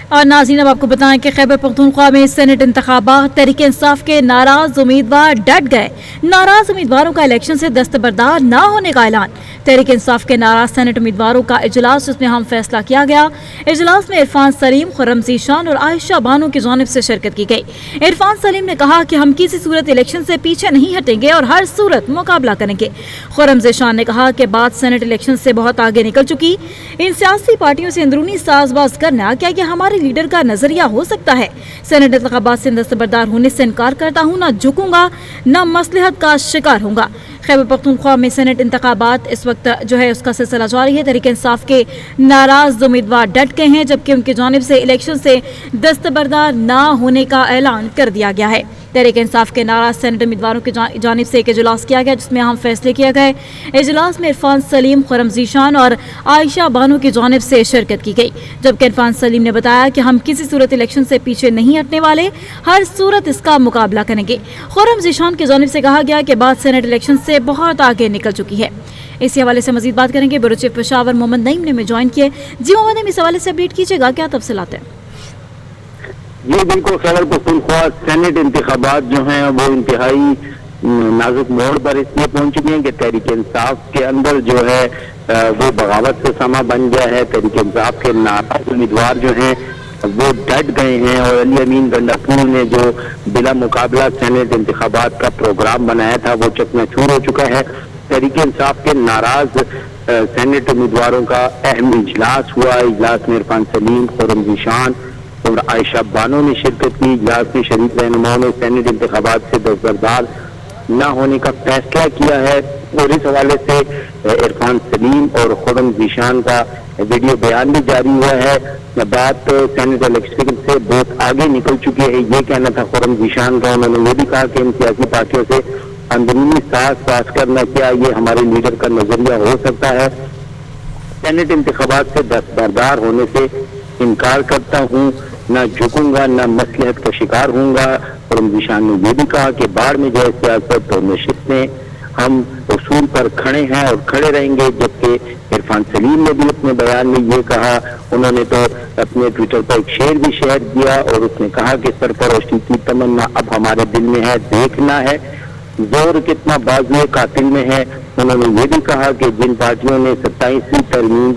اور ناظرین اب آپ کو بتائیں کہ خیبر پختونخوا میں سینٹ انتخابات تحریک انصاف کے ناراض امیدوار ڈٹ گئے۔ ناراض امیدواروں کا الیکشن سے دستبردار نہ ہونے کا اعلان۔ تحریک انصاف کے ناراض سینٹ امیدواروں کا اجلاس جس میں اہم فیصلہ کیا گیا۔ اجلاس میں عرفان سلیم، خرم ذیشان اور عائشہ بانو کی جانب سے شرکت کی گئی۔ عرفان سلیم نے کہا کہ ہم کسی صورت الیکشن سے پیچھے نہیں ہٹیں گے اور ہر صورت مقابلہ کریں گے۔ خرم ذیشان نے کہا کہ بات سینٹ الیکشن سے بہت آگے نکل چکی، ان سیاسی پارٹیوں سے اندرونی ساز باز کرنا کیا یہ ہمارے لیڈر کا نظریہ ہو سکتا ہے؟ سینٹ انتخابات سے دستبردار ہونے سے انکار کرتا ہوں، نہ جھکوں گا نہ مصلحت کا شکار ہوں گا۔ خیبر پختونخوا میں سینٹ انتخابات اس وقت اس کا سلسلہ جاری ہے۔ تحریک انصاف کے ناراض امیدوار ڈٹ گئے ہیں جبکہ ان کی جانب سے الیکشن سے دستبردار نہ ہونے کا اعلان کر دیا گیا ہے۔ تحریک انصاف کے ناراض سینٹ امیدواروں کی جانب سے ایک اجلاس کیا گیا جس میں اہم فیصلے کیے گئے۔ اجلاس میں عرفان سلیم، خرم ذیشان اور عائشہ بانو کی جانب سے شرکت کی گئی، جبکہ عرفان سلیم نے بتایا کہ ہم کسی صورت الیکشن سے پیچھے نہیں ہٹنے والے، ہر صورت اس کا مقابلہ کریں گے۔ خرم ذیشان کی جانب سے کہا گیا کہ بات سینٹ الیکشن سے بہت آگے نکل چکی ہے۔ اسی حوالے سے مزید بات کریں گے۔ بیورو چیف پشاور محمد نعیم نے ہمیں جوائن کیے۔ جی محمد نعیم، اس حوالے سے اپڈیٹ کیجیے گا، کیا تفصیلات ہیں؟ جی بالکل، خیبر پختونخوا سینٹ انتخابات جو ہیں وہ انتہائی نازک موڑ پر اس لیے پہنچ چکے ہیں کہ تحریک انصاف کے اندر جو ہے وہ بغاوت سے سما بن گیا ہے۔ تحریک انصاف کے ناراض امیدوار جو ہیں وہ ڈٹ گئے ہیں اور علی امین گنڈاپور نے جو بلا مقابلہ سینٹ انتخابات کا پروگرام بنایا تھا وہ چکنا چور ہو چکا ہے۔ تحریک انصاف کے ناراض سینٹ امیدواروں کا اہم اجلاس ہوا۔ اجلاس میں عرفان سلیم، خرم ذیشان اور عائشہ بانو نے شرکت کی۔ اجلاس میں شریک رہنماؤں نے سینٹ انتخابات سے دستبردار نہ ہونے کا فیصلہ کیا ہے اور اس حوالے سے عرفان سلیم اور خرم ذیشان کا ویڈیو بیان بھی جاری ہوا ہے۔ بات سینٹ الیکشن سے بہت آگے نکل چکی ہے، یہ کہنا تھا خرم ذیشان کا۔ انہوں نے یہ بھی کہا کہ ان سیاسی پارٹیوں سے اندرونی ساز پاس کرنا کیا یہ ہمارے لیڈر کا نظریہ ہو سکتا ہے؟ سینٹ انتخابات سے دستبردار ہونے سے انکار کرتا ہوں، نہ جھکوں گا نہ مصلحت کا شکار ہوں گا۔ خرم ذیشان نے یہ بھی کہا کہ باڑ میں جائے سیاست اور نشستیں، ہم اصول پر کھڑے ہیں اور کھڑے رہیں گے۔ جبکہ عرفان سلیم نے بھی اپنے بیان میں یہ کہا، انہوں نے تو اپنے ٹویٹر پر ایک شعر بھی شیئر کیا اور اس نے کہا کہ سرفروشی کی تمنا اب ہمارے دل میں ہے، دیکھنا ہے زور کتنا بازوئے قاتل میں ہے۔ انہوں نے یہ بھی کہا کہ جن پارٹیوں نے 26ویں ترمیم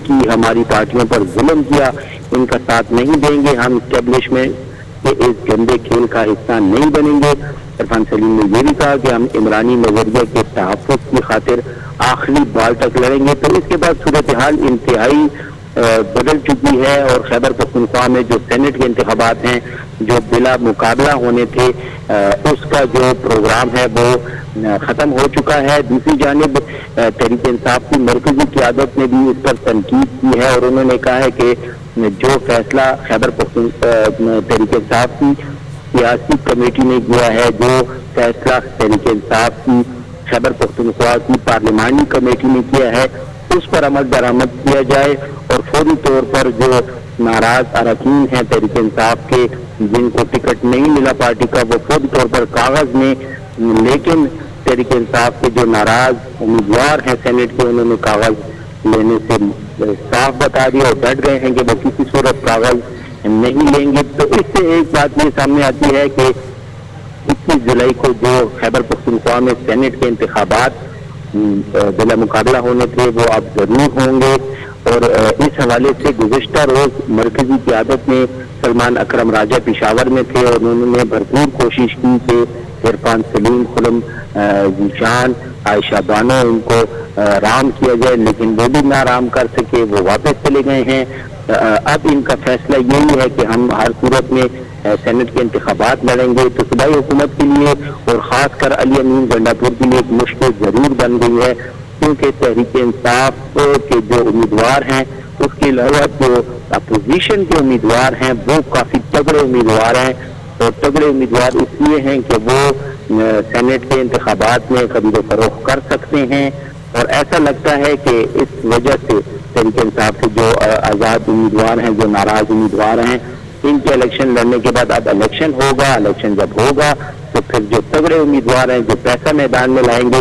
کی ہماری پارٹیوں پر ظلم کیا، ان کا ساتھ نہیں دیں گے، ہم اسٹیبلشمنٹ کے اس گندے کھیل کا حصہ نہیں بنیں گے۔ عرفان سلیم نے یہ بھی کہا کہ ہم عمرانی نظریہ کے تحفظ کی خاطر آخری بال تک لڑیں گے۔ تو اس کے بعد صورتحال انتہائی بدل چکی ہے اور خیبر پختونخوا میں جو سینٹ کے انتخابات ہیں جو بلا مقابلہ ہونے تھے اس کا جو پروگرام ہے وہ ختم ہو چکا ہے۔ دوسری جانب تحریک انصاف کی مرکزی قیادت نے بھی اس پر تنقید کی ہے اور انہوں نے کہا ہے کہ جو فیصلہ خیبر پختونخوا تحریک انصاف کی سیاسی کمیٹی نے کیا ہے، جو فیصلہ تحریک انصاف کی خیبر پختونخوا کی پارلیمانی کمیٹی نے کیا ہے اس پر عمل درآمد کیا جائے اور فوری طور پر جو ناراض اراکین ہیں تحریک انصاف کے، جن کو ٹکٹ نہیں ملا پارٹی کا، وہ فوری طور پر کاغذ میں، لیکن تحریک انصاف کے جو ناراض امیدوار ہیں سینٹ کے، انہوں نے کاغذ لینے سے صاف بتا دیا اور ڈٹ گئے ہیں کہ وہ کسی صورت کاغذ نہیں لیں گے۔ تو اس سے ایک بات یہ سامنے آتی ہے کہ 21 جولائی کو جو خیبر پختونخوا میں سینٹ کے انتخابات بلا مقابلہ ہونے تھے وہ اب ضرور ہوں گے۔ اور اس حوالے سے گزشتہ روز مرکزی قیادت میں سلمان اکرم راجہ پشاور میں تھے اور انہوں نے بھرپور کوشش کی کہ عرفان سلیم، خرم ذیشان، عائشہ بانو ان کو رام کیا جائے، لیکن وہ بھی نہ رام کر سکے، وہ واپس چلے گئے ہیں۔ اب ان کا فیصلہ یہی ہے کہ ہم ہر صورت میں سینٹ کے انتخابات لڑیں گے۔ تو صوبائی حکومت کے لیے اور خاص کر علی امین گنڈاپور کے لیے ایک مشکل ضرور بن گئی ہے، کیونکہ تحریک انصاف کے جو امیدوار ہیں اس کے علاوہ جو اپوزیشن کے امیدوار ہیں وہ کافی تگڑے امیدوار ہیں اور تگڑے امیدوار اس لیے ہیں کہ وہ سینٹ کے انتخابات میں خرید و فروخت کر سکتے ہیں اور ایسا لگتا ہے کہ اس وجہ سے تحریک انصاف کے جو آزاد امیدوار ہیں، جو ناراض امیدوار ہیں، ان کے الیکشن لڑنے کے بعد اب الیکشن ہوگا، الیکشن جب ہوگا تو پھر جو تگڑے امیدوار ہیں جو پیسہ میدان میں لائیں گے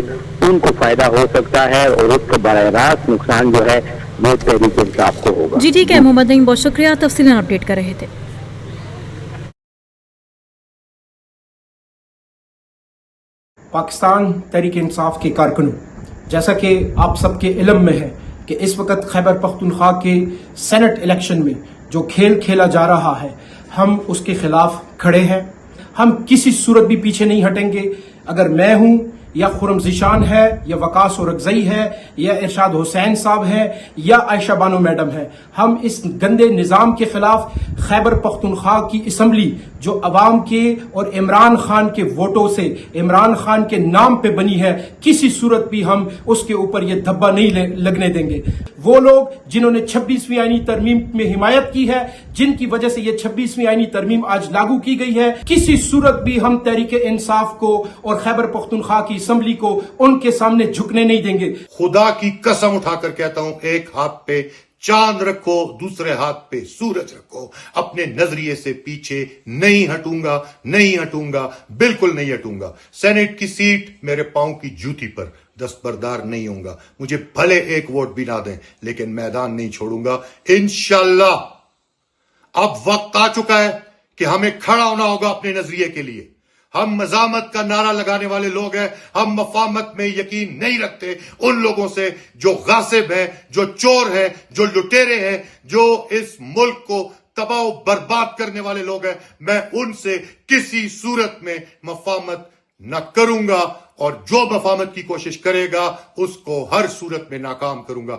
خاتون کو فائدہ ہو سکتا ہے اور اس کا براہ راست نقصان جو ہے وہ تحریک انصاف کو ہوگا. جی ٹھیک ہے محمد نعیم، بہت شکریہ، تفصیل اپڈیٹ کر رہے تھے. پاکستان تحریک انصاف کے کارکنوں، جیسا کہ آپ سب کے علم میں ہے کہ اس وقت خیبر پختونخوا کے سینٹ الیکشن میں جو کھیل کھیلا جا رہا ہے، ہم اس کے خلاف کھڑے ہیں. ہم کسی صورت بھی پیچھے نہیں ہٹیں گے. اگر میں ہوں یا خرم ذیشان ہے یا وقاص اورکزئی ہے یا ارشاد حسین صاحب ہے یا عائشہ بانو میڈم ہے، ہم اس گندے نظام کے خلاف خیبر پختونخوا کی اسمبلی جو عوام کے اور عمران خان کے ووٹوں سے عمران خان کے نام پہ بنی ہے، کسی صورت بھی ہم اس کے اوپر یہ دھبا نہیں لگنے دیں گے. وہ لوگ جنہوں نے 26ویں آئینی ترمیم میں حمایت کی ہے، جن کی وجہ سے یہ 26ویں آئینی ترمیم آج لاگو کی گئی ہے، کسی صورت بھی ہم تحریک انصاف کو اور خیبر پختونخوا کی اسمبلی کو ان کے سامنے جھکنے نہیں دیں گے. خدا کی قسم اٹھا کر کہتا ہوں، ایک ہاتھ پہ چاند رکھو، دوسرے ہاتھ پہ سورج رکھو. اپنے نظریے سے پیچھے نہیں ہٹوں گا، بالکل نہیں ہٹوں گا. سینٹ کی سیٹ میرے پاؤں کی جوتی پر دستبردار نہیں ہوں گا. مجھے بھلے ایک ووٹ بھی نہ دیں لیکن میدان نہیں چھوڑوں گا انشاءاللہ. اب وقت آ چکا ہے کہ ہمیں کھڑا ہونا ہوگا اپنے نظریے کے لیے. ہم مزاحمت کا نعرہ لگانے والے لوگ ہیں. ہم مفاہمت میں یقین نہیں رکھتے ان لوگوں سے جو غاصب ہیں، جو چور ہیں، جو لٹیرے ہیں، جو اس ملک کو تباہ و برباد کرنے والے لوگ ہیں. میں ان سے کسی صورت میں مفاہمت نہ کروں گا، اور جو مفاہمت کی کوشش کرے گا اس کو ہر صورت میں ناکام کروں گا.